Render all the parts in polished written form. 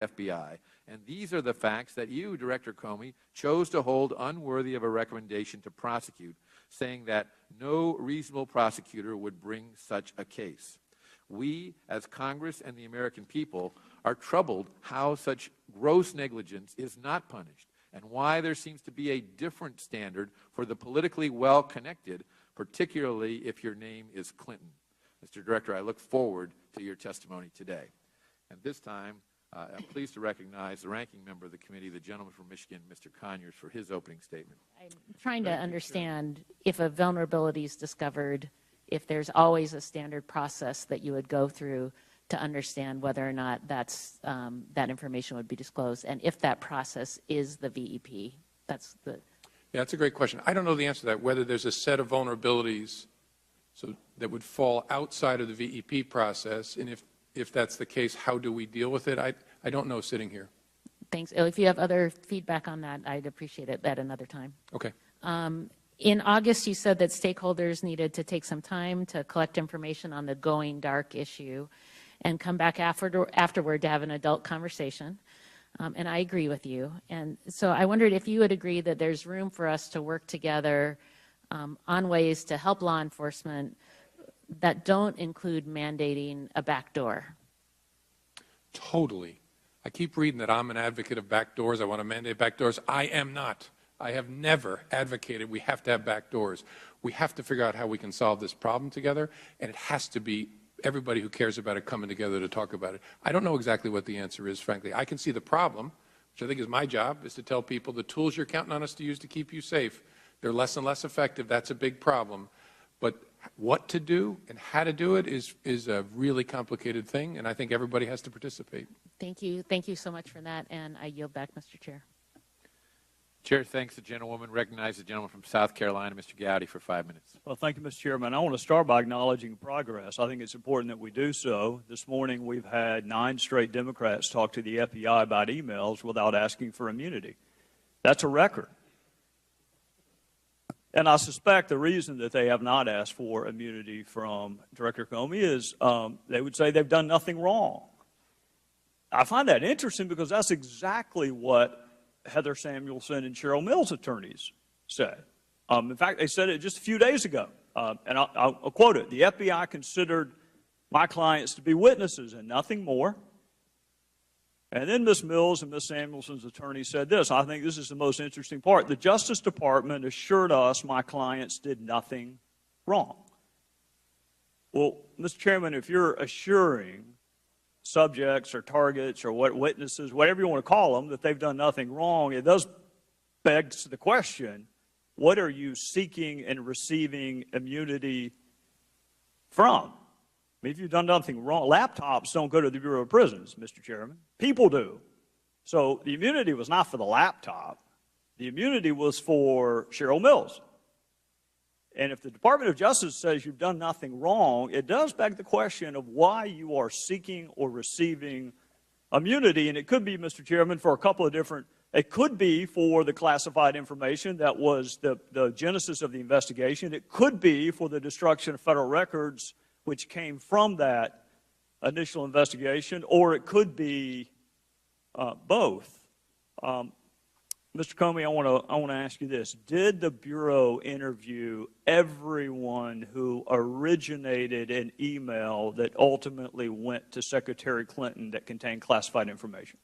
FBI. And these are the facts that you, Director Comey, chose to hold unworthy of a recommendation to prosecute, saying that no reasonable prosecutor would bring such a case. We, as Congress and the American people, are troubled how such gross negligence is not punished, and why there seems to be a different standard for the politically well-connected, particularly if your name is Clinton. Mr. Director, I look forward to your testimony today. And this time, I'm pleased to recognize the ranking member of the committee, the gentleman from Michigan, Mr. Conyers, for his opening statement. I'm trying to understand if a vulnerability is discovered, if there's always a standard process that you would go through to understand whether or not that's, that information would be disclosed, and if that process is the VEP. That's the... Yeah, that's a great question. I don't know the answer to that, whether there's a set of vulnerabilities that would fall outside of the VEP process, and if that's the case, how do we deal with it? I don't know sitting here. Thanks. If you have other feedback on that, I'd appreciate it at another time. Okay. In August, you said that stakeholders needed to take some time to collect information on the going dark issue and come back afterward to have an adult conversation. And I agree with you. And so I wondered if you would agree that there's room for us to work together on ways to help law enforcement that don't include mandating a backdoor. Totally. I keep reading that I'm an advocate of backdoors. I want to mandate backdoors. I am not. I have never advocated we have to have backdoors. We have to figure out how we can solve this problem together, and it has to be everybody who cares about it coming together to talk about it. I don't know exactly what the answer is, frankly. I can see the problem, which I think is my job, is to tell people the tools you're counting on us to use to keep you safe, they're less and less effective. That's a big problem. But what to do and how to do it is a really complicated thing, and I think everybody has to participate. Thank you. Thank you so much for that, and I yield back, Mr. Chair. Chair thanks the gentlewoman. Recognize the gentleman from South Carolina, Mr. Gowdy, for 5 minutes. Well, thank you, Mr. Chairman. I want to start by acknowledging progress. I think it's important that we do so. This morning we've had 9 straight Democrats talk to the FBI about emails without asking for immunity. That's a record. And I suspect the reason that they have not asked for immunity from Director Comey is they would say they've done nothing wrong. I find that interesting because that's exactly what Heather Samuelson and Cheryl Mills' attorneys said. In fact, they said it just a few days ago, and I'll quote it. The FBI considered my clients to be witnesses and nothing more. And then Ms. Mills and Ms. Samuelson's attorney said this. I think this is the most interesting part. The Justice Department assured us my clients did nothing wrong. Well, Mr. Chairman, if you're assuring subjects or targets or witnesses, whatever you want to call them, that they've done nothing wrong, it does beg the question, what are you seeking and receiving immunity from? I mean, if you've done nothing wrong, laptops don't go to the Bureau of Prisons, Mr. Chairman. People do. So the immunity was not for the laptop. The immunity was for Cheryl Mills. And if the Department of Justice says you've done nothing wrong, it does beg the question of why you are seeking or receiving immunity. And it could be, Mr. Chairman, for a couple of different, it could be for the classified information that was the genesis of the investigation. It could be for the destruction of federal records which came from that initial investigation, or it could be both. Mr. Comey, I want to ask you this. Did the Bureau interview everyone who originated an email that ultimately went to Secretary Clinton that contained classified information?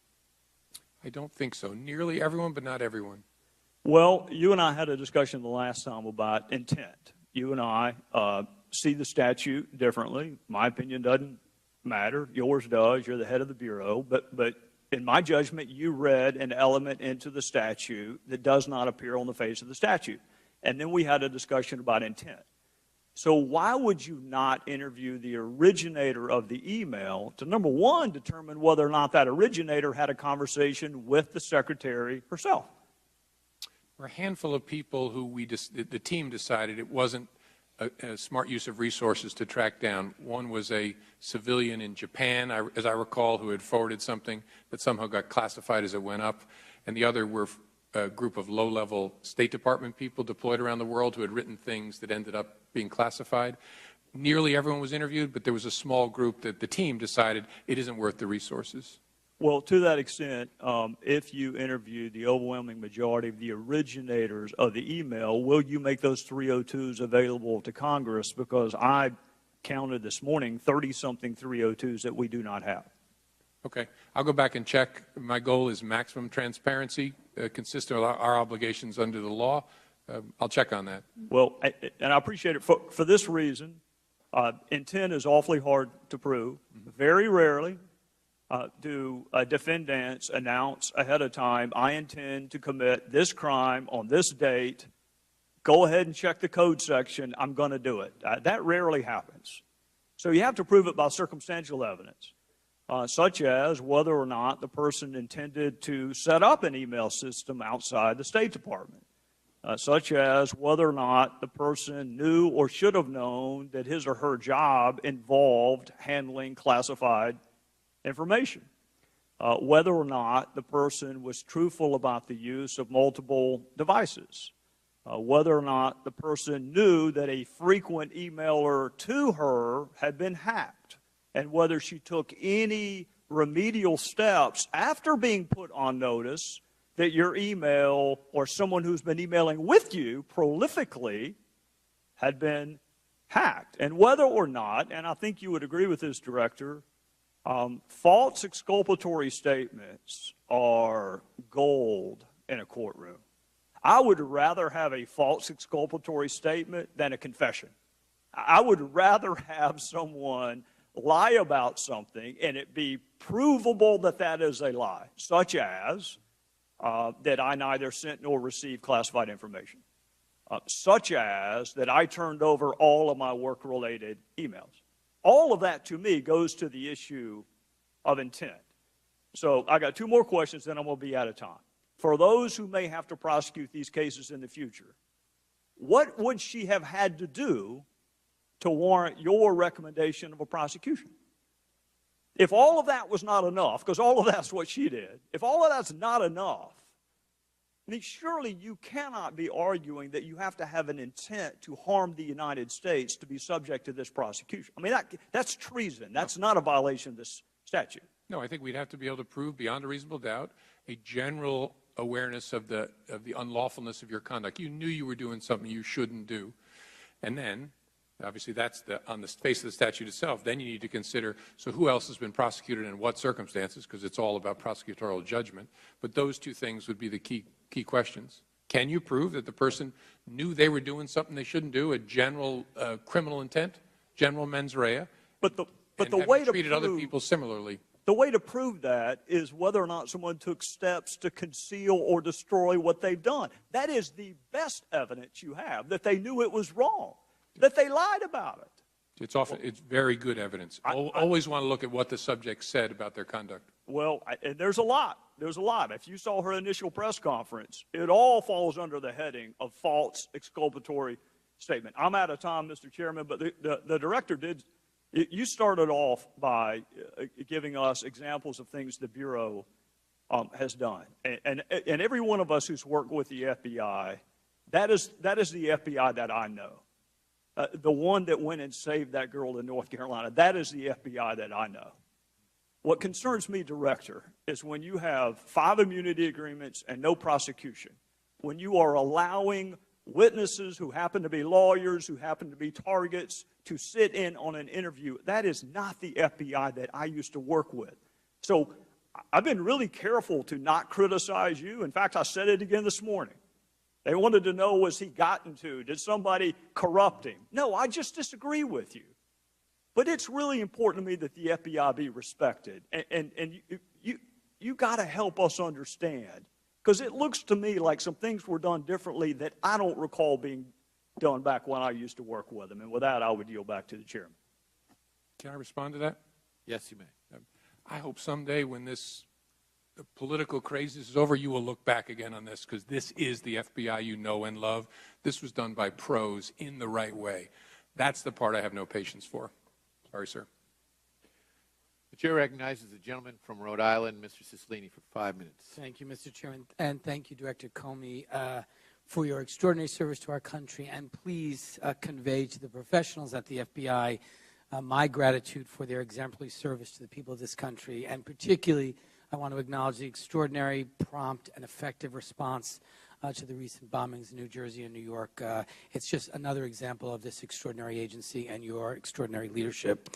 I don't think so. Nearly everyone, but not everyone. Well, you and I had a discussion the last time about intent. You and I see the statute differently. My opinion doesn't matter. Yours does. You're the head of the Bureau. But in my judgment, you read an element into the statute that does not appear on the face of the statute. And then we had a discussion about intent. So why would you not interview the originator of the email to, number one, determine whether or not that originator had a conversation with the secretary herself? There were a handful of people who the team decided it wasn't a smart use of resources to track down. One was a civilian in Japan, as I recall, who had forwarded something that somehow got classified as it went up, and the other were a group of low-level State Department people deployed around the world who had written things that ended up being classified. Nearly everyone was interviewed, but there was a small group that the team decided it isn't worth the resources. Well, to that extent, if you interview the overwhelming majority of the originators of the email, will you make those 302s available to Congress? Because I counted this morning 30-something 302s that we do not have. Okay. I'll go back and check. My goal is maximum transparency, consistent with our obligations under the law. I'll check on that. Well, and I appreciate it for this reason. Intent is awfully hard to prove. Very rarely do defendants announce ahead of time, I intend to commit this crime on this date. Go ahead and check the code section. I'm going to do it. That rarely happens. So you have to prove it by circumstantial evidence, such as whether or not the person intended to set up an email system outside the State Department, such as whether or not the person knew or should have known that his or her job involved handling classified information, whether or not the person was truthful about the use of multiple devices, whether or not the person knew that a frequent emailer to her had been hacked, and whether she took any remedial steps after being put on notice that your email or someone who's been emailing with you prolifically had been hacked, and whether or not, and I think you would agree with this, Director, false exculpatory statements are gold in a courtroom. I would rather have a false exculpatory statement than a confession. I would rather have someone lie about something and it be provable that that is a lie, such as that I neither sent nor received classified information, such as that I turned over all of my work-related emails. All of that, to me, goes to the issue of intent. So I got two more questions, then I'm going to be out of time. For those who may have to prosecute these cases in the future, what would she have had to do to warrant your recommendation of a prosecution? If all of that was not enough, because all of that's what she did, if all of that's not enough, I mean, surely you cannot be arguing that you have to have an intent to harm the United States to be subject to this prosecution. I mean, that's treason. That's not a violation of this statute. No, I think we'd have to be able to prove beyond a reasonable doubt a general awareness of the unlawfulness of your conduct. You knew you were doing something you shouldn't do. And then, obviously, that's on the face of the statute itself. Then you need to consider, so who else has been prosecuted and in what circumstances, because it's all about prosecutorial judgment. But those two things would be the key questions. Can you prove that the person knew they were doing something they shouldn't do, a general criminal intent, general mens rea, but the way to treated other people similarly? The way to prove that is whether or not someone took steps to conceal or destroy what they've done. That is the best evidence you have, that they knew it was wrong, that they lied about it. It's very good evidence. Always want to look at what the subject said about their conduct. Well, and there's a lot. There's a lot. If you saw her initial press conference, it all falls under the heading of false exculpatory statement. I'm out of time, Mr. Chairman, but the director did. You started off by giving us examples of things the Bureau has done. And every one of us who's worked with the FBI, that is the FBI that I know. The one that went and saved that girl in North Carolina, that is the FBI that I know. What concerns me, Director, is when you have 5 immunity agreements and no prosecution, when you are allowing witnesses who happen to be lawyers, who happen to be targets, to sit in on an interview. That is not the FBI that I used to work with. So I've been really careful to not criticize you. In fact, I said it again this morning. They wanted to know, was he gotten to? Did somebody corrupt him? No, I just disagree with you. But it's really important to me that the FBI be respected. And you got to help us understand. Because it looks to me like some things were done differently that I don't recall being done back when I used to work with them. And with that, I would yield back to the chairman. Can I respond to that? Yes, you may. I hope someday when the political craziness is over, you will look back again on this, because this is the FBI you know and love. This was done by pros in the right way. That's the part I have no patience for. Sorry, sir. The chair recognizes the gentleman from Rhode Island, Mr. Cicilline, for 5 minutes. Thank you, Mr. Chairman, and thank you, Director Comey, for your extraordinary service to our country. And please convey to the professionals at the FBI my gratitude for their exemplary service to the people of this country, and particularly I want to acknowledge the extraordinary, prompt, and effective response to the recent bombings in New Jersey and New York. It's just another example of this extraordinary agency and your extraordinary leadership.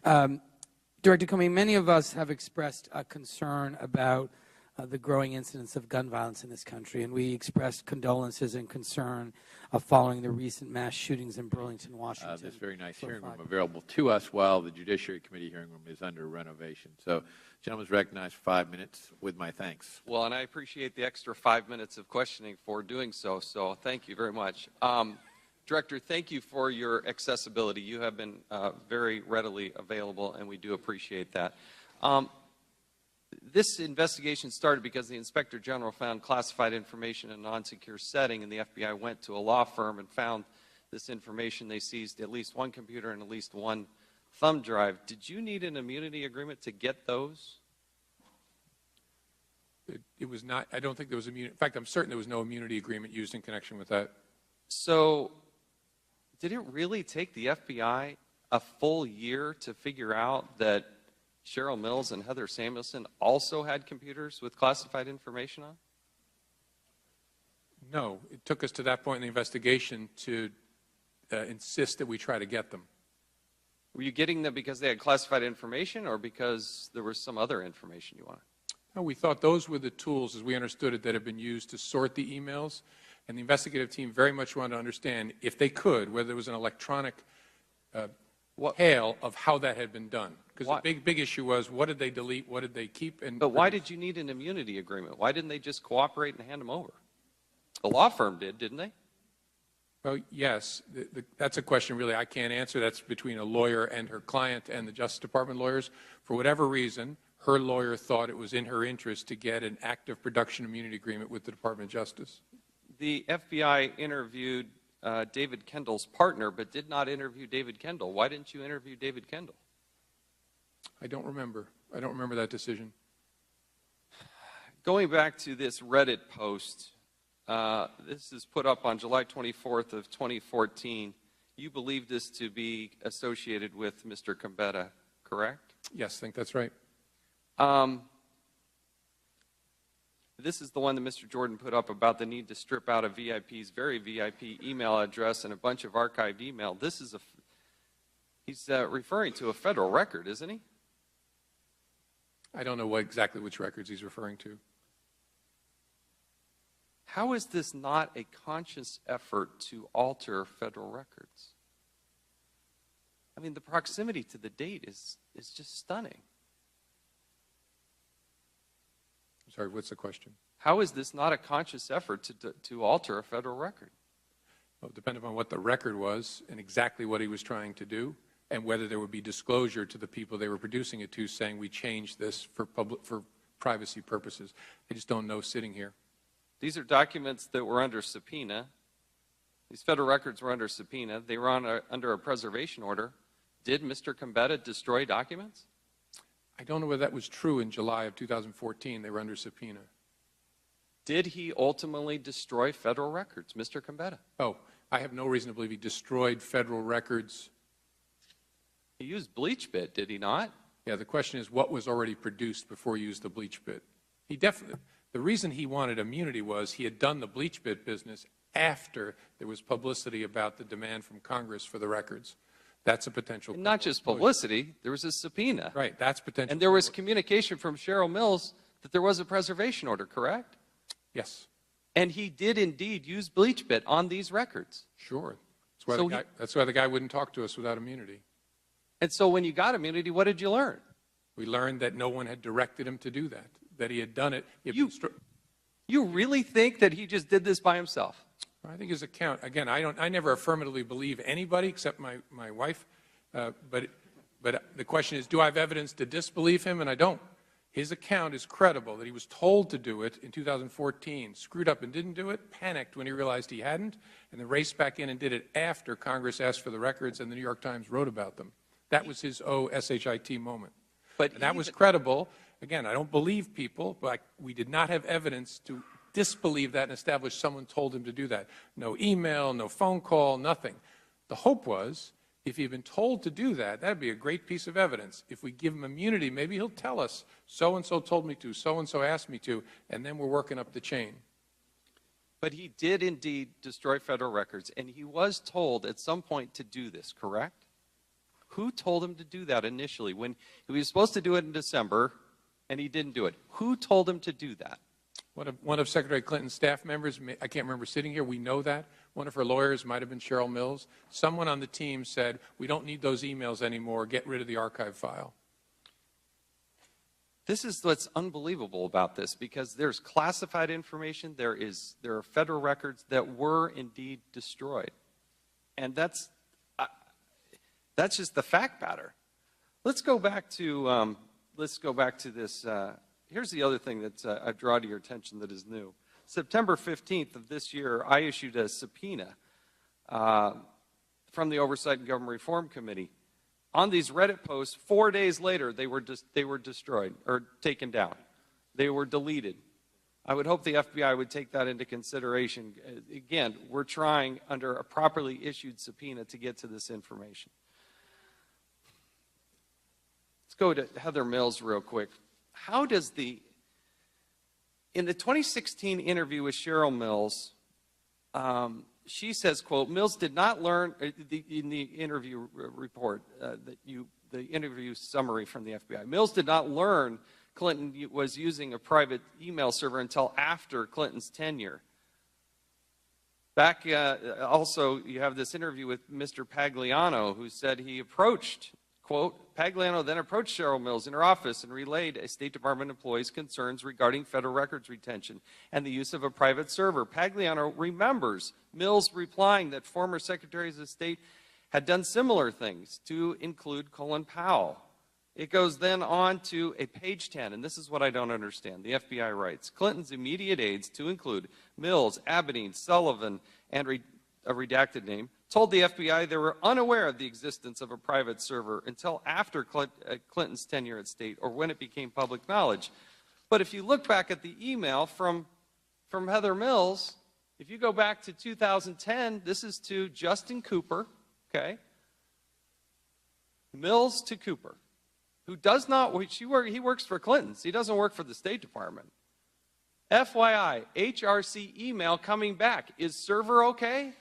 Director Comey, many of us have expressed a concern about the growing incidence of gun violence in this country, and we expressed condolences and concern following the recent mass shootings in Burlington, Washington. This very nice hearing room available to us while the Judiciary Committee hearing room is under renovation. So, gentleman's recognized for 5 minutes with my thanks. Well, and I appreciate the extra 5 minutes of questioning for doing so, so thank you very much. Director, thank you for your accessibility. You have been very readily available, and we do appreciate that. This investigation started because the Inspector General found classified information in a non-secure setting, and the FBI went to a law firm and found this information. They seized at least one computer and at least one thumb drive. Did you need an immunity agreement to get those? It was not, I don't think there was immunity. In fact, I'm certain there was no immunity agreement used in connection with that. So, did it really take the FBI a full year to figure out that Cheryl Mills and Heather Samuelson also had computers with classified information on? No, it took us to that point in the investigation to insist that we try to get them. Were you getting them because they had classified information or because there was some other information you wanted? No, we thought those were the tools, as we understood it, that had been used to sort the emails. And the investigative team very much wanted to understand, if they could, whether there was an electronic hail of how that had been done. Because the big issue was, what did they delete, what did they keep? But why did you need an immunity agreement? Why didn't they just cooperate and hand them over? The law firm did, didn't they? Well, yes. That's a question really I can't answer. That's between a lawyer and her client and the Justice Department lawyers. For whatever reason, her lawyer thought it was in her interest to get an active production immunity agreement with the Department of Justice. The FBI interviewed David Kendall's partner, but did not interview David Kendall. Why didn't you interview David Kendall? I don't remember. I don't remember that decision. Going back to this Reddit post, this is put up on July 24th of 2014. You believe this to be associated with Mr. Gambetta, correct? Yes, I think that's right. This is the one that Mr. Jordan put up about the need to strip out a VIP's very VIP email address and a bunch of archived email. This is he's referring to a federal record, isn't he? I don't know exactly which records he's referring to. How is this not a conscious effort to alter federal records? I mean, the proximity to the date is just stunning. I'm sorry, what's the question? How is this not a conscious effort to alter a federal record? Well, it depended on what the record was and exactly what he was trying to do, and whether there would be disclosure to the people they were producing it to, saying we changed this for privacy purposes. I just don't know sitting here. These are documents that were under subpoena. These federal records were under subpoena. They were under a preservation order. Did Mr. Gambetta destroy documents? I don't know whether that was true in July of 2014. They were under subpoena. Did he ultimately destroy federal records, Mr. Gambetta? Oh, I have no reason to believe he destroyed federal records. He used bleach bit, did he not? Yeah, the question is what was already produced before he used the bleach bit. He definitely, the reason he wanted immunity was he had done the bleach bit business after there was publicity about the demand from Congress for the records. That's a potential. And not just publicity, there was a subpoena. Right, that's potential. And there was communication from Cheryl Mills that there was a preservation order, correct? Yes. And he did indeed use bleach bit on these records. Sure. That's why the guy wouldn't talk to us without immunity. And so when you got immunity, what did you learn? We learned that no one had directed him to do that, that he had done it. You really think that he just did this by himself? I think his account, again, I never affirmatively believe anybody except my wife, but the question is, do I have evidence to disbelieve him? And I don't. His account is credible, that he was told to do it in 2014, screwed up and didn't do it, panicked when he realized he hadn't, and then raced back in and did it after Congress asked for the records and the New York Times wrote about them. That was his SHIT moment. And that was credible. Again, I don't believe people, but we did not have evidence to disbelieve that and establish someone told him to do that. No email, no phone call, nothing. The hope was If he'd been told to do that, that'd be a great piece of evidence. If we give him immunity, maybe he'll tell us, so-and-so told me to, so-and-so asked me to, and then we're working up the chain. But he did indeed destroy federal records, and he was told at some point to do this, correct? Who told him to do that initially? When he was supposed to do it in December, and he didn't do it. Who told him to do that? One of Secretary Clinton's staff members, I can't remember sitting here, we know that. One of her lawyers might have been Cheryl Mills. Someone on the team said, we don't need those emails anymore, get rid of the archive file. This is what's unbelievable about this, because there's classified information, there are federal records that were indeed destroyed. And that's just the fact pattern. Let's go back to this. Here's the other thing that I draw to your attention that is new. September 15th of this year, I issued a subpoena from the Oversight and Government Reform Committee. On these Reddit posts, 4 days later, they were destroyed or taken down. They were deleted. I would hope the FBI would take that into consideration. Again, we're trying under a properly issued subpoena to get to this information. Let's go to Heather Mills real quick. How does in the 2016 interview with Cheryl Mills, she says, quote, Mills did not learn, in the interview report, the interview summary from the FBI, Mills did not learn Clinton was using a private email server until after Clinton's tenure. Back, also, you have this interview with Mr. Pagliano, who said he approached, quote, Pagliano then approached Cheryl Mills in her office and relayed a State Department employee's concerns regarding federal records retention and the use of a private server. Pagliano remembers Mills replying that former secretaries of state had done similar things, to include Colin Powell. It goes then on to a page 10, and this is what I don't understand. The FBI writes, Clinton's immediate aides, to include Mills, Abedin, Sullivan, and a redacted name, told the FBI they were unaware of the existence of a private server until after Clinton's tenure at State, or when it became public knowledge. But if you look back at the email from Heather Mills, if you go back to 2010, this is to Justin Cooper, okay? Mills to Cooper, who does not, he works for Clinton's. He doesn't work for the State Department. FYI, HRC email coming back. Is server okay?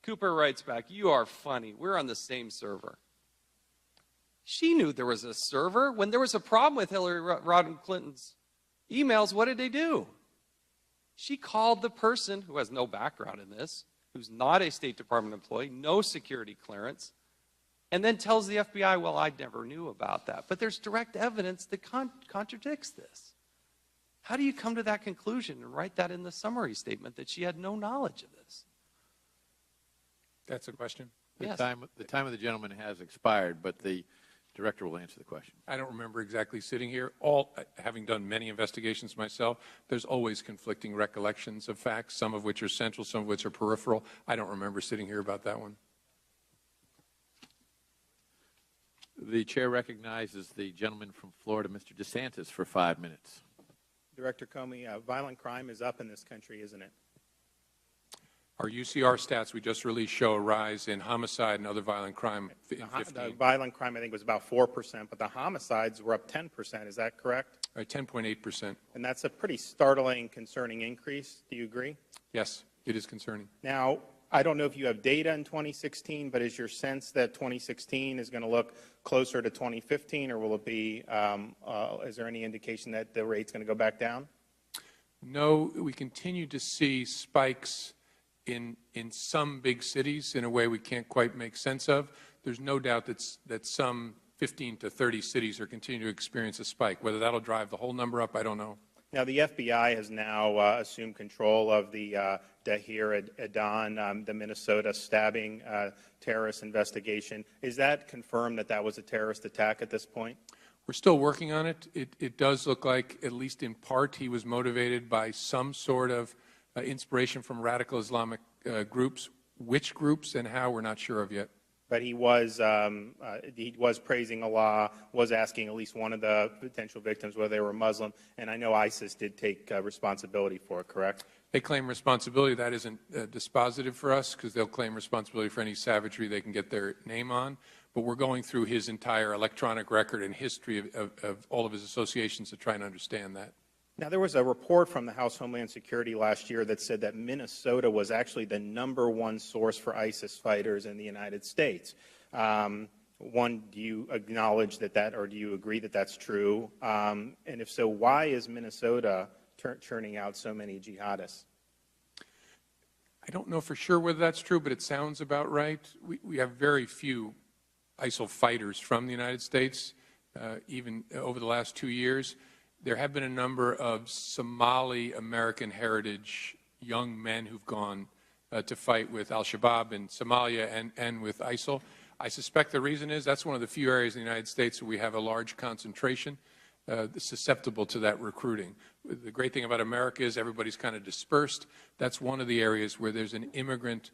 Cooper writes back, you are funny. We're on the same server. She knew there was a server. When there was a problem with Hillary Rodham Clinton's emails, what did they do? She called the person who has no background in this, who's not a State Department employee, no security clearance, and then tells the FBI, well, I never knew about that. But there's direct evidence that contradicts this. How do you come to that conclusion and write that in the summary statement that she had no knowledge of this? That's a question. The time of the gentleman has expired, but the director will answer the question. I don't remember exactly sitting here. Having done many investigations myself, there's always conflicting recollections of facts, some of which are central, some of which are peripheral. I don't remember sitting here about that one. The chair recognizes the gentleman from Florida, Mr. DeSantis, for 5 minutes. Director Comey, violent crime is up in this country, isn't it? Our UCR stats we just released show a rise in homicide and other violent crime in The 15. violent crime, I think, was about 4%, but the homicides were up 10%. Is that correct? 10.8%. And that's a pretty startling, concerning increase. Do you agree? Yes, it is concerning. Now, I don't know if you have data in 2016, but is your sense that 2016 is going to look closer to 2015, or will it be, is there any indication that the rate's going to go back down? No, we continue to see spikes in some big cities in a way we can't quite make sense of. There's no doubt that some 15 to 30 cities are continuing to experience a spike. Whether that'll drive the whole number up, I don't know. Now, the FBI has now assumed control of the Dahir Adan, the Minnesota stabbing terrorist investigation. Is that confirmed that that was a terrorist attack at this point? We're still working on it. It does look like, at least in part, he was motivated by some sort of inspiration from radical Islamic groups. Which groups and how, we're not sure of yet. But he was praising Allah, was asking at least one of the potential victims whether they were Muslim, and I know ISIS did take responsibility for it, correct? They claim responsibility. That isn't dispositive for us because they'll claim responsibility for any savagery they can get their name on. But we're going through his entire electronic record and history of all of his associations to try and understand that. Now, there was a report from the House Homeland Security last year that said that Minnesota was actually the #1 source for ISIS fighters in the United States. One, do you acknowledge that, or do you agree that that's true? And if so, why is Minnesota churning out so many jihadists? I don't know for sure whether that's true, but it sounds about right. We have very few ISIL fighters from the United States, even over the last 2 years. There have been a number of Somali American heritage young men who've gone to fight with al-Shabaab in Somalia and with ISIL. I suspect the reason is that's one of the few areas in the United States where we have a large concentration susceptible to that recruiting. The great thing about America is everybody's kind of dispersed. That's one of the areas where there's an immigrant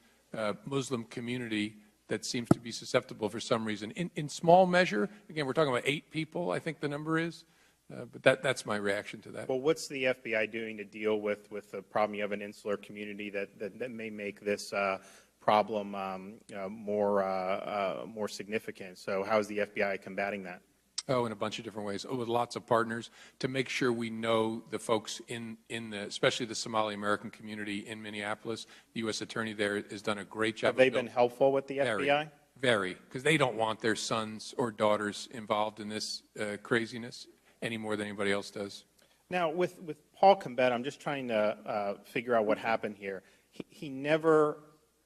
Muslim community that seems to be susceptible for some reason. In small measure, again, we're talking about 8 people, I think the number is. But that's my reaction to that. Well, what's the FBI doing to deal with the problem? You have an insular community that may make this problem more significant. So how is the FBI combating that? Oh, in a bunch of different ways, with lots of partners to make sure we know the folks especially the Somali American community in Minneapolis. The U.S. Attorney there has done a great job. Have they been helpful with the FBI? Very, because they don't want their sons or daughters involved in this craziness any more than anybody else does. Now, with Paul Combetta, I'm just trying to figure out what happened here. He never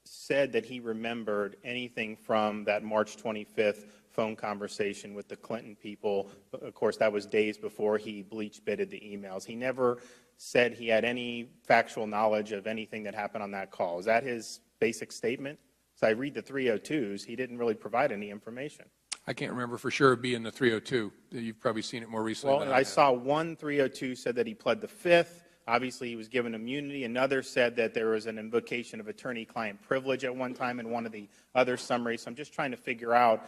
said that he remembered anything from that March 25th phone conversation with the Clinton people. Of course, that was days before he bleach-bitted the emails. He never said he had any factual knowledge of anything that happened on that call. Is that his basic statement? So I read the 302s. He didn't really provide any information. I can't remember for sure being the 302. You've probably seen it more recently. Well, I saw one 302 said that he pled the 5th. Obviously, he was given immunity. Another said that there was an invocation of attorney-client privilege at one time in one of the other summaries. So I'm just trying to figure out,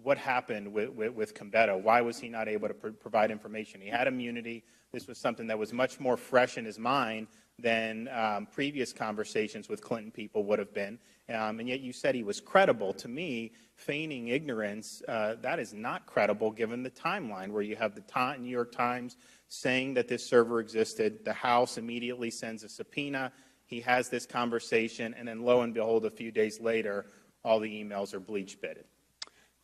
what happened with Combetta. Why was he not able to provide information? He had immunity. This was something that was much more fresh in his mind than previous conversations with Clinton people would have been. And yet you said he was credible. To me, feigning ignorance, that is not credible given the timeline where you have the New York Times saying that this server existed. The House immediately sends a subpoena. He has this conversation, and then lo and behold, a few days later, all the emails are bleach-bitted.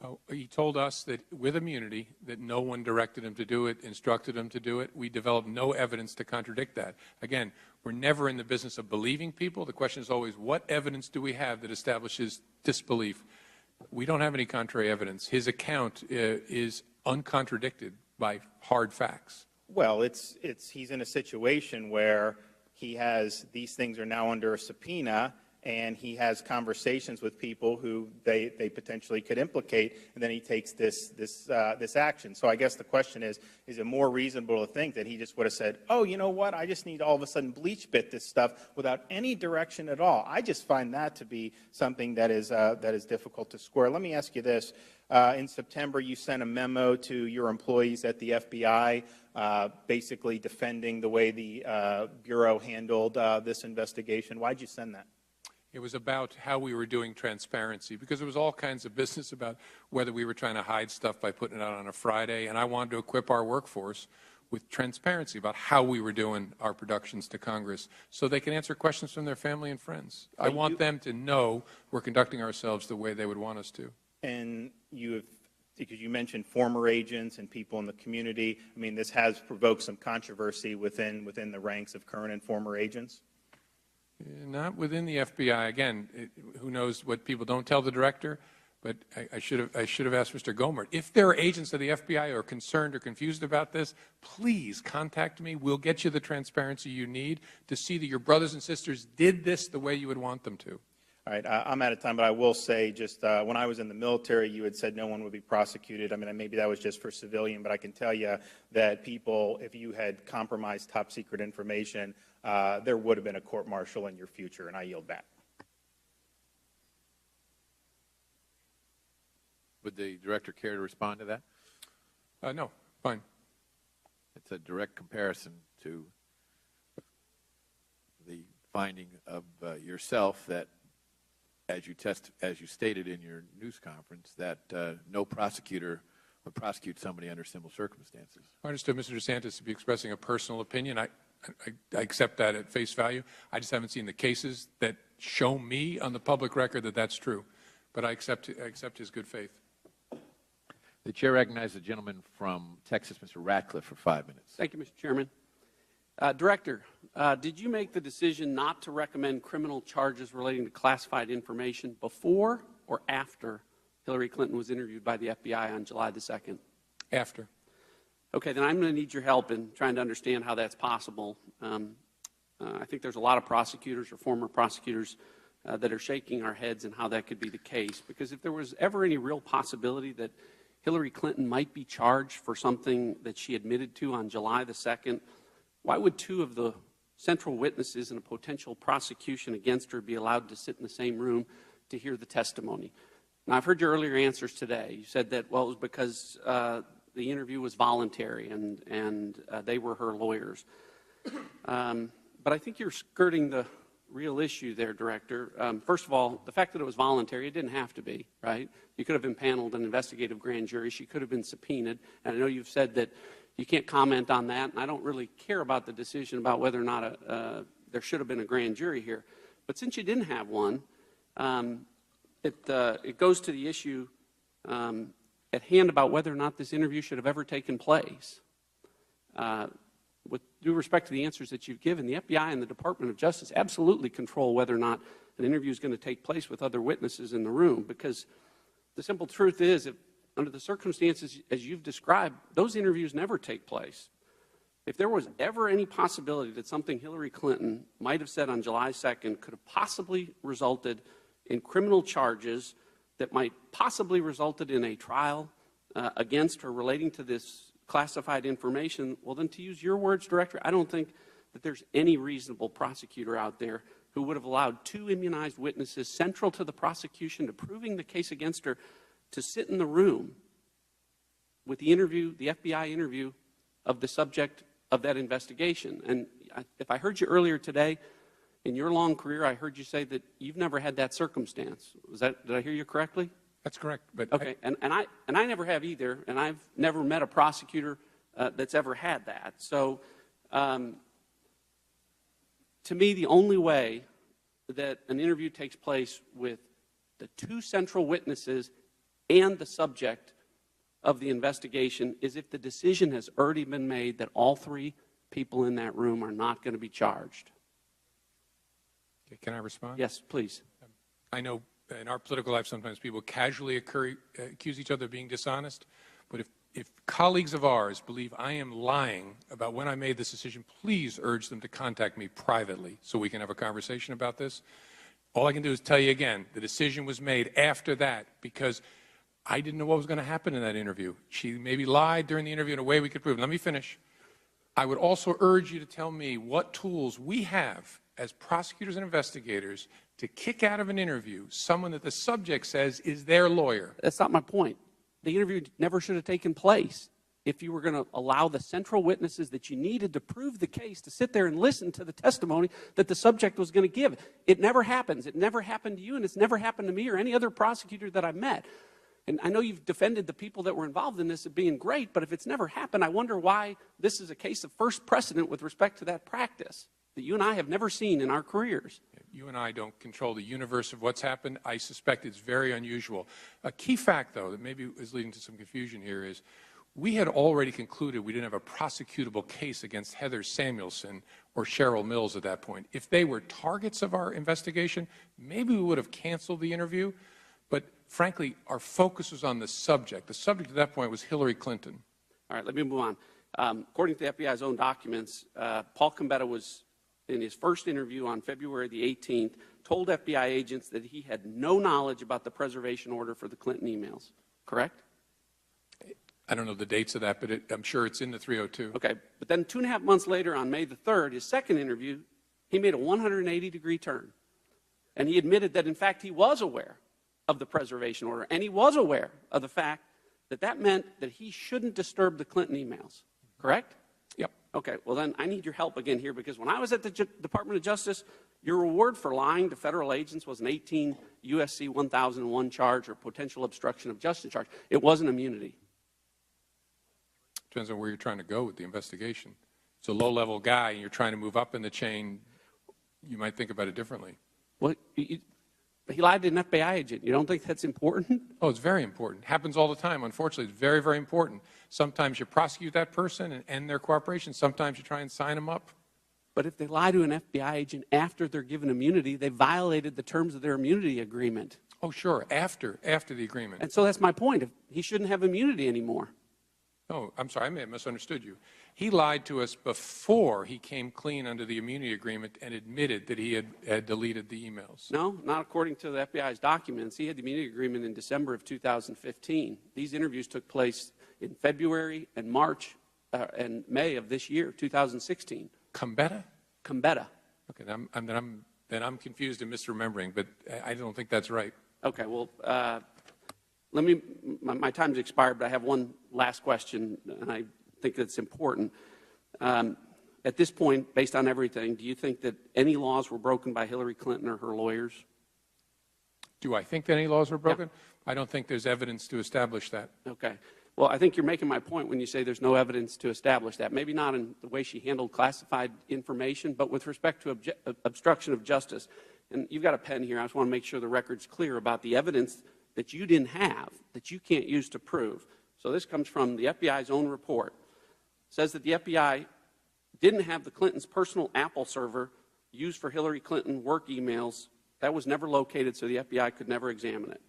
Oh, he told us that with immunity, that no one directed him to do it, instructed him to do it. We developed no evidence to contradict that. Again, we're never in the business of believing people. The question is always, what evidence do we have that establishes disbelief? We don't have any contrary evidence. His account is uncontradicted by hard facts. Well, he's in a situation where these things are now under a subpoena, and he has conversations with people who they potentially could implicate, and then he takes this action. So I guess the question is it more reasonable to think that he just would have said, oh, you know what, I just need to all of a sudden bleach-bit this stuff without any direction at all? I just find that to be something that is difficult to square. Let me ask you this. In September, you sent a memo to your employees at the FBI basically defending the way the Bureau handled this investigation. Why did you send that? It was about how we were doing transparency, because there was all kinds of business about whether we were trying to hide stuff by putting it out on a Friday, and I wanted to equip our workforce with transparency about how we were doing our productions to Congress so they can answer questions from their family and friends. I want them to know we're conducting ourselves the way they would want us to. And because you mentioned former agents and people in the community, I mean, this has provoked some controversy within the ranks of current and former agents? Not within the FBI. Again, who knows what people don't tell the director, but I should have asked Mr. Gomer. If there are agents of the FBI who are concerned or confused about this, please contact me. We'll get you the transparency you need to see that your brothers and sisters did this the way you would want them to. All right, I'm out of time, but I will say just when I was in the military, you had said no one would be prosecuted. I mean, maybe that was just for civilian, but I can tell you that people, if you had compromised top secret information, there would have been a court-martial in your future, and I yield back. Would the director care to respond to that? No, fine. It's a direct comparison to the finding of yourself that, as you stated in your news conference, that no prosecutor would prosecute somebody under similar circumstances. I understood Mr. DeSantis to be expressing a personal opinion. I accept that at face value. I just haven't seen the cases that show me on the public record that that's true. But I accept his good faith. The chair recognizes the gentleman from Texas, Mr. Ratcliffe, for 5 minutes. Thank you, Mr. Chairman. Director, did you make the decision not to recommend criminal charges relating to classified information before or after Hillary Clinton was interviewed by the FBI on July the 2nd? After. Okay, then I'm going to need your help in trying to understand how that's possible. I think there's a lot of prosecutors or former prosecutors that are shaking our heads in how that could be the case. Because if there was ever any real possibility that Hillary Clinton might be charged for something that she admitted to on July the 2nd, why would two of the central witnesses in a potential prosecution against her be allowed to sit in the same room to hear the testimony? Now, I've heard your earlier answers today. You said that, well, it was because the interview was voluntary and they were her lawyers. But I think you're skirting the real issue there, Director. First of all, the fact that it was voluntary, it didn't have to be, right? You could have impaneled an investigative grand jury. She could have been subpoenaed. And I know you've said that you can't comment on that, and I don't really care about the decision about whether or not there should have been a grand jury here. But since you didn't have one, it goes to the issue at hand about whether or not this interview should have ever taken place. With due respect to the answers that you've given, the FBI and the Department of Justice absolutely control whether or not an interview is going to take place with other witnesses in the room, because the simple truth is, if, under the circumstances as you've described, those interviews never take place. If there was ever any possibility that something Hillary Clinton might have said on July 2nd could have possibly resulted in criminal charges that might possibly resulted in a trial against her relating to this classified information, well, then, to use your words, Director, I don't think that there's any reasonable prosecutor out there who would have allowed two immunized witnesses central to the prosecution to proving the case against her to sit in the room with the interview, the FBI interview of the subject of that investigation. And if I heard you earlier today, in your long career, I heard you say that you've never had that circumstance. Did I hear you correctly? That's correct. But okay, and I never have either, and I've never met a prosecutor that's ever had that. So, to me, the only way that an interview takes place with the two central witnesses and the subject of the investigation is if the decision has already been made that all three people in that room are not going to be charged. Okay, can I respond? Yes, please. I know in our political life sometimes people casually accuse each other of being dishonest, but if colleagues of ours believe I am lying about when I made this decision, please urge them to contact me privately so we can have a conversation about this. All I can do is tell you again, the decision was made after that because I didn't know what was going to happen in that interview. She maybe lied during the interview in a way we could prove. Let me finish. I would also urge you to tell me what tools we have as prosecutors and investigators to kick out of an interview someone that the subject says is their lawyer. That's not my point. The interview never should have taken place if you were going to allow the central witnesses that you needed to prove the case to sit there and listen to the testimony that the subject was going to give. It never happens. It never happened to you, and it's never happened to me or any other prosecutor that I've met. And I know you've defended the people that were involved in this as being great, but if it's never happened, I wonder why this is a case of first precedent with respect to that practice that you and I have never seen in our careers. You and I don't control the universe of what's happened. I suspect it's very unusual. A key fact, though, that maybe is leading to some confusion here is we had already concluded we didn't have a prosecutable case against Heather Samuelson or Cheryl Mills at that point. If they were targets of our investigation, maybe we would have canceled the interview. But frankly, our focus was on the subject. The subject at that point was Hillary Clinton. All right, let me move on. According to the FBI's own documents, Paul Gambetta was, in his first interview on February the 18th, told FBI agents that he had no knowledge about the preservation order for the Clinton emails. Correct? I don't know the dates of that, but I'm sure it's in the 302. Okay, but then 2.5 months later, on May the 3rd, his second interview, he made a 180-degree turn. And he admitted that, in fact, he was aware of the preservation order, and he was aware of the fact that that meant that he shouldn't disturb the Clinton emails, correct? Yep. Okay, well then I need your help again here, because when I was at the Department of Justice, your reward for lying to federal agents was an 18 U.S.C. 1001 charge or potential obstruction of justice charge. It wasn't immunity. Depends on where you're trying to go with the investigation. It's a low-level guy, and you're trying to move up in the chain, you might think about it differently. Well, he lied to an FBI agent. You don't think that's important? Oh, it's very important. Happens all the time. Unfortunately, it's very, very important. Sometimes you prosecute that person and end their cooperation. Sometimes you try and sign them up. But if they lie to an FBI agent after they're given immunity, they violated the terms of their immunity agreement. Oh, sure, after the agreement. And so that's my point. He shouldn't have immunity anymore. Oh, I'm sorry, I may have misunderstood you. He lied to us before he came clean under the immunity agreement and admitted that he had deleted the emails. No, not according to the FBI's documents. He had the immunity agreement in December of 2015. These interviews took place in February and March and May of this year, 2016. Combetta? Combetta. Okay, then I'm confused and misremembering, but I don't think that's right. Okay, well, my time's expired, but I have one last question, and I think it's important. At this point, based on everything, do you think that any laws were broken by Hillary Clinton or her lawyers? Do I think that any laws were broken? Yeah. I don't think there's evidence to establish that. Okay. Well, I think you're making my point when you say there's no evidence to establish that. Maybe not in the way she handled classified information, but with respect to obstruction of justice. And you've got a pen here. I just want to make sure the record's clear about the evidence that you didn't have, that you can't use to prove. So this comes from the FBI's own report. It says that the FBI didn't have the Clintons' personal Apple server used for Hillary Clinton work emails. That was never located, so the FBI could never examine it.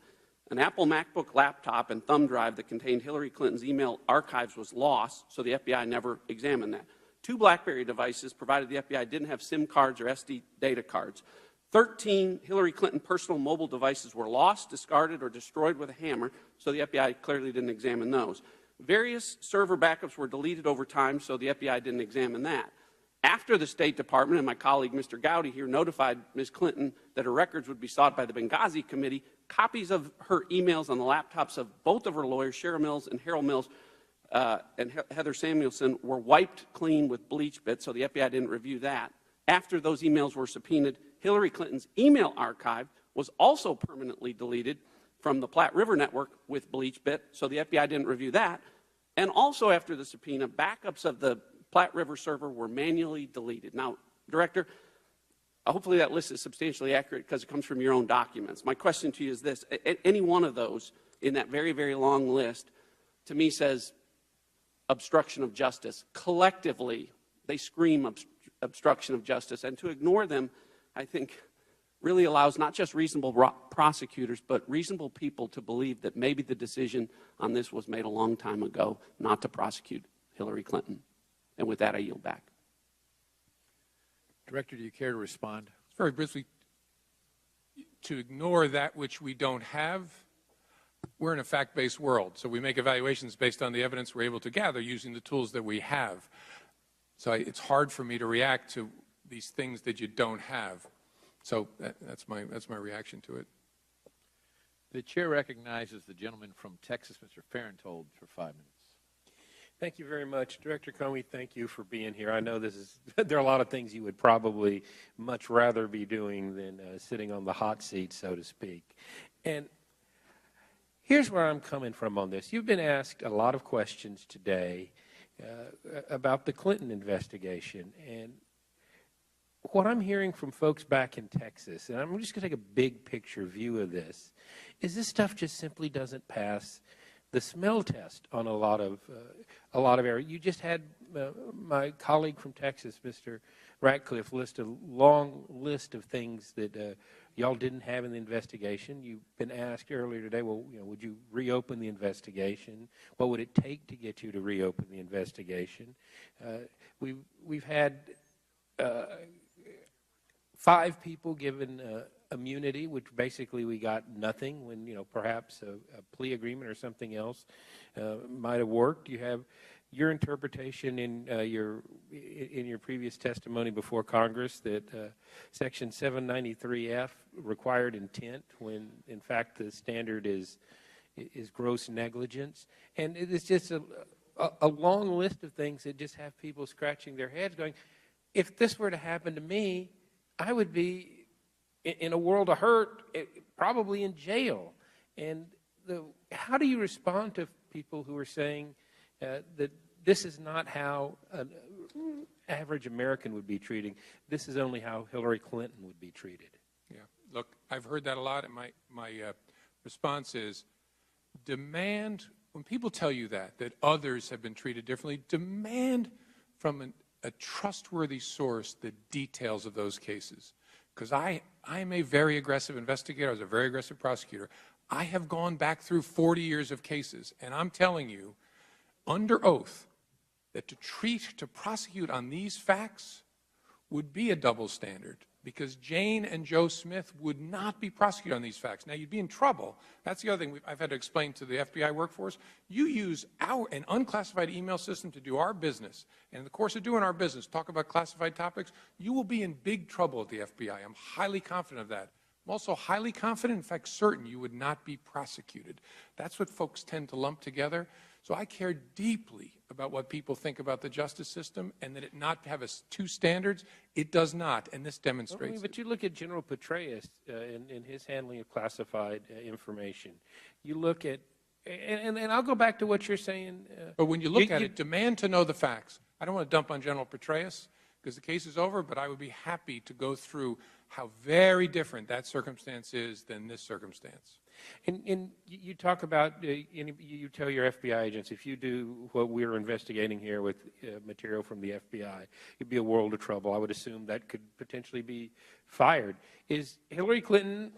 An Apple MacBook laptop and thumb drive that contained Hillary Clinton's email archives was lost, so the FBI never examined that. 2 BlackBerry devices, provided the FBI didn't have SIM cards or SD data cards. 13 Hillary Clinton personal mobile devices were lost, discarded, or destroyed with a hammer, so the FBI clearly didn't examine those. Various server backups were deleted over time, so the FBI didn't examine that. After the State Department and my colleague, Mr. Gowdy, here notified Ms. Clinton that her records would be sought by the Benghazi Committee, copies of her emails on the laptops of both of her lawyers, Cheryl Mills and Harold Mills, and Heather Samuelson, were wiped clean with bleach bits, so the FBI didn't review that. After those emails were subpoenaed, Hillary Clinton's email archive was also permanently deleted from the Platte River Network with bleach bit, so the FBI didn't review that. And also after the subpoena, backups of the Platte River server were manually deleted. Now, Director, hopefully that list is substantially accurate because it comes from your own documents. My question to you is this. Any one of those in that very, very long list, to me, says obstruction of justice. Collectively, they scream obstruction of justice. And to ignore them, I think, really allows not just reasonable prosecutors, but reasonable people to believe that maybe the decision on this was made a long time ago not to prosecute Hillary Clinton. And with that, I yield back. Director, do you care to respond? Very briefly, to ignore that which we don't have, we're in a fact-based world. So we make evaluations based on the evidence we're able to gather using the tools that we have. So it's hard for me to react to these things that you don't have. So that's my reaction to it. The chair recognizes the gentleman from Texas, Mr. Farenthold, for 5 minutes. Thank you very much. Director Comey, thank you for being here. I know there are a lot of things you would probably much rather be doing than sitting on the hot seat, so to speak. And here's where I'm coming from on this. You've been asked a lot of questions today about the Clinton investigation. And what I'm hearing from folks back in Texas, and I'm just going to take a big picture view of this, is this stuff just simply doesn't pass the smell test on a lot of areas. You just had my colleague from Texas, Mr. Ratcliffe, list a long list of things that y'all didn't have in the investigation. You've been asked earlier today, well, would you reopen the investigation? What would it take to get you to reopen the investigation? We've had 5 people given immunity, which basically we got nothing when, perhaps a plea agreement or something else might have worked. You have your interpretation in in your previous testimony before Congress that Section 793F required intent when, in fact, the standard is gross negligence. And it is just a long list of things that just have people scratching their heads going, if this were to happen to me, I would be in a world of hurt, probably in jail. And how do you respond to people who are saying that this is not how an average American would be treated? This is only how Hillary Clinton would be treated. Yeah, look, I've heard that a lot, and my response is demand, when people tell you that others have been treated differently, demand from a trustworthy source the details of those cases. Because I am a very aggressive investigator. I was a very aggressive prosecutor. I have gone back through 40 years of cases, and I'm telling you, under oath, that to prosecute on these facts would be a double standard, because Jane and Joe Smith would not be prosecuted on these facts. Now, you'd be in trouble. That's the other thing I've had to explain to the FBI workforce. You use an unclassified email system to do our business, and in the course of doing our business, talk about classified topics, you will be in big trouble at the FBI. I'm highly confident of that. I'm also highly confident, in fact certain, you would not be prosecuted. That's what folks tend to lump together. So I care deeply about what people think about the justice system, and that it not have two standards. It does not, and this demonstrates But you look at General Petraeus in his handling of classified information. You look at, and I'll go back to what you're saying. But when you look at it, demand to know the facts. I don't want to dump on General Petraeus because the case is over, but I would be happy to go through how very different that circumstance is than this circumstance. And you talk about, you tell your FBI agents, if you do what we're investigating here with material from the FBI, it'd be a world of trouble. I would assume that could potentially be fired. Is Hillary Clinton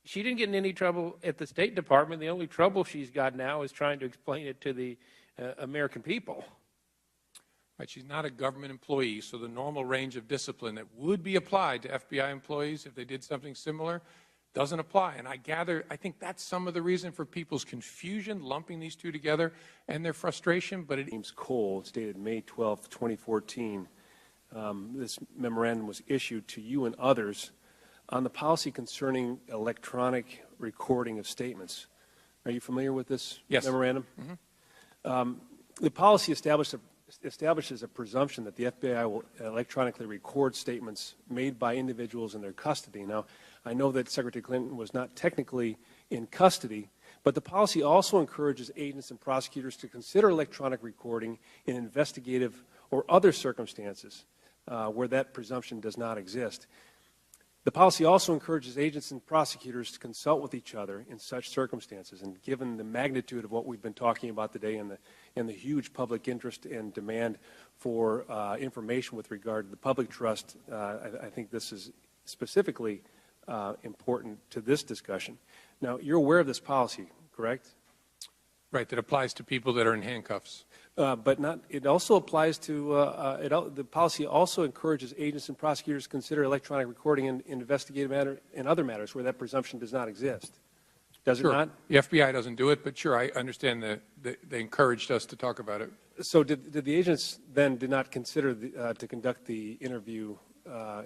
she didn't get in any trouble at the State Department. The only trouble she's got now is trying to explain it to the American people. Right, she's not a government employee, so the normal range of discipline that would be applied to FBI employees if they did something similar doesn't apply. And I think that's some of the reason for people's confusion, lumping these two together, and their frustration. But James Cole, it's dated May 12, 2014. This memorandum was issued to you and others on the policy concerning electronic recording of statements. Are you familiar with this memorandum? Mm-hmm. The policy establishes a presumption that the FBI will electronically record statements made by individuals in their custody. Now, I know that Secretary Clinton was not technically in custody, but the policy also encourages agents and prosecutors to consider electronic recording in investigative or other circumstances where that presumption does not exist. The policy also encourages agents and prosecutors to consult with each other in such circumstances. And given the magnitude of what we've been talking about today and the huge public interest and demand for information with regard to the public trust, I think this is specifically important to this discussion. Now, you're aware of this policy, correct? Right, that applies to people that are in handcuffs. But it also applies to, the policy also encourages agents and prosecutors to consider electronic recording in investigative matter and other matters where that presumption does not exist. Does it not? The FBI doesn't do it, but sure, I understand that they encouraged us to talk about it. So did the agents then did not consider to conduct the interview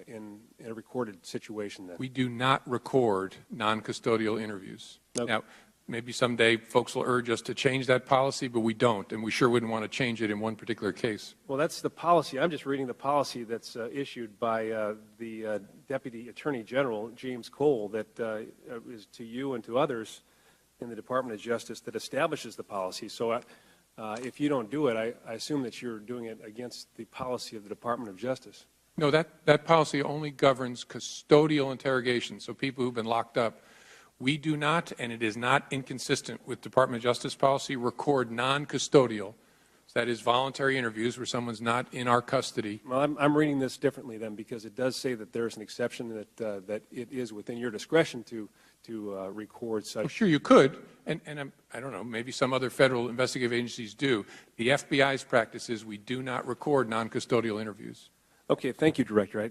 in a recorded situation then? We do not record non-custodial interviews. Okay. Now, maybe someday folks will urge us to change that policy, but we don't, and we sure wouldn't want to change it in one particular case. Well, that's the policy. I'm just reading the policy that's issued by the Deputy Attorney General, James Cole, that is to you and to others in the Department of Justice that establishes the policy. So if you don't do it, I assume that you're doing it against the policy of the Department of Justice. No, that policy only governs custodial interrogation, so people who've been locked up. We do not, and it is not inconsistent with Department of Justice policy, record non-custodial, that is voluntary interviews where someone's not in our custody. Well, I'm reading this differently then, because it does say that there's an exception that it is within your discretion to record such. Well, sure, you could, and I don't know, maybe some other federal investigative agencies do. The FBI's practice is we do not record non-custodial interviews. Okay, thank you, Director.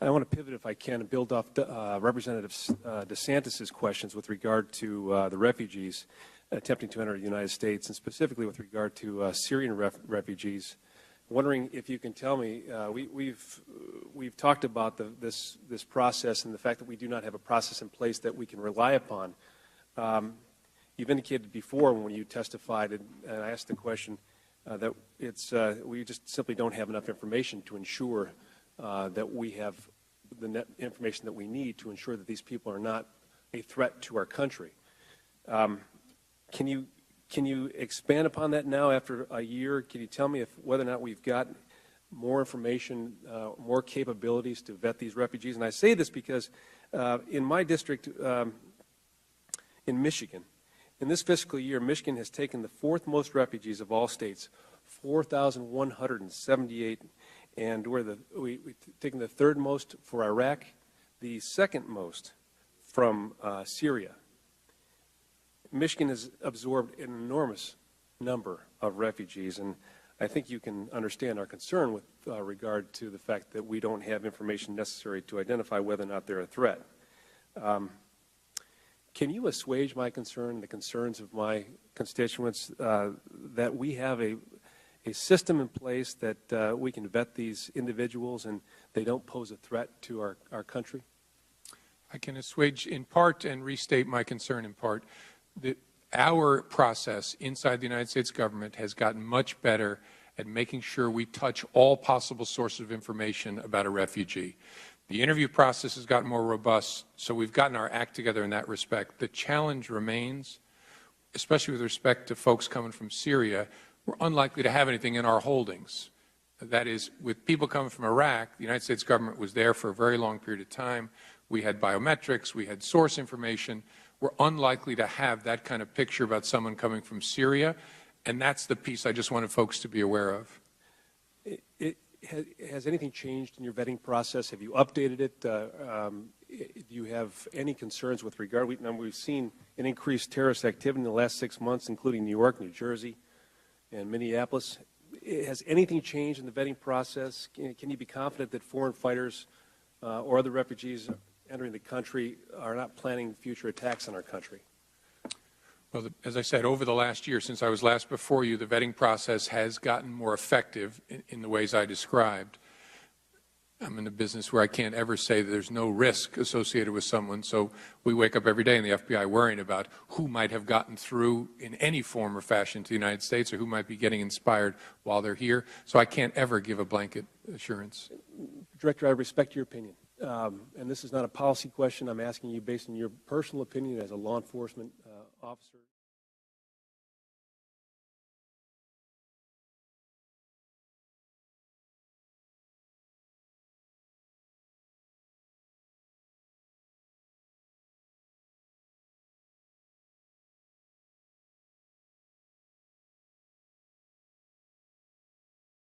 I want to pivot, if I can, and build off Representative DeSantis's questions with regard to the refugees attempting to enter the United States, and specifically with regard to Syrian refugees wondering if you can tell me, we've talked about this process and the fact that we do not have a process in place that we can rely upon. You've indicated before when you testified, and I asked the question, that we just simply don't have enough information to ensure that we have the information that we need to ensure that these people are not a threat to our country. Can you expand upon that now after a year? Can you tell me whether or not we've got more information, more capabilities to vet these refugees? And I say this because in my district in Michigan, in this fiscal year, Michigan has taken the fourth most refugees of all states, 4,178, and we've taken the third most for Iraq, the second most from Syria. Michigan has absorbed an enormous number of refugees, and I think you can understand our concern with regard to the fact that we don't have information necessary to identify whether or not they're a threat. Can you assuage my concern, the concerns of my constituents, that we have a system in place that we can vet these individuals and they don't pose a threat to our country? I can assuage in part and restate my concern in part. Our process inside the United States government has gotten much better at making sure we touch all possible sources of information about a refugee. The interview process has gotten more robust, so we've gotten our act together in that respect. The challenge remains, especially with respect to folks coming from Syria. We're unlikely to have anything in our holdings. That is, with people coming from Iraq, the United States government was there for a very long period of time. We had biometrics, we had source information. We're unlikely to have that kind of picture about someone coming from Syria, and that's the piece I just wanted folks to be aware of. Has anything changed in your vetting process? Have you updated it? Do you have any concerns with regard? We've seen an increased terrorist activity in the last 6 months, including New York, New Jersey, and Minneapolis. Has anything changed in the vetting process? Can you be confident that foreign fighters or other refugees entering the country are not planning future attacks on our country? Well, as I said, over the last year, since I was last before you, the vetting process has gotten more effective in the ways I described. I'm in a business where I can't ever say that there's no risk associated with someone, so we wake up every day in the FBI worrying about who might have gotten through in any form or fashion to the United States or who might be getting inspired while they're here, so I can't ever give a blanket assurance. Director, I respect your opinion. And this is not a policy question. I'm asking you based on your personal opinion as a law enforcement officer.